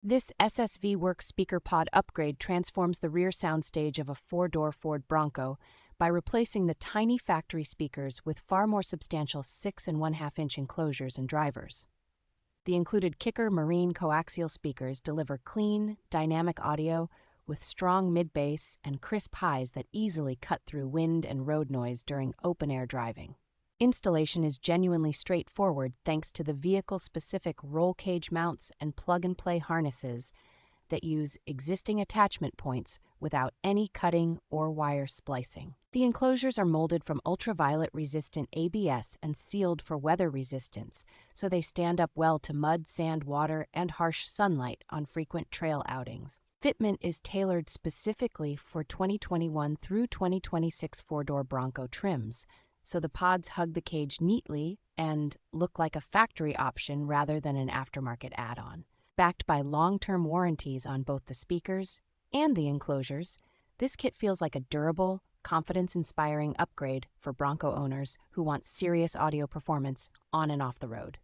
This SSV Works speaker pod upgrade transforms the rear soundstage of a four-door Ford Bronco by replacing the tiny factory speakers with far more substantial 6.5-inch enclosures and drivers. The included Kicker Marine coaxial speakers deliver clean, dynamic audio with strong mid-bass and crisp highs that easily cut through wind and road noise during open-air driving. Installation is genuinely straightforward thanks to the vehicle-specific roll cage mounts and plug-and-play harnesses that use existing attachment points without any cutting or wire splicing. The enclosures are molded from ultraviolet-resistant ABS and sealed for weather resistance, so they stand up well to mud, sand, water, and harsh sunlight on frequent trail outings. Fitment is tailored specifically for 2021 through 2026 four-door Bronco trims, so the pods hug the cage neatly and look like a factory option rather than an aftermarket add-on. Backed by long-term warranties on both the speakers and the enclosures, this kit feels like a durable, confidence-inspiring upgrade for Bronco owners who want serious audio performance on and off the road.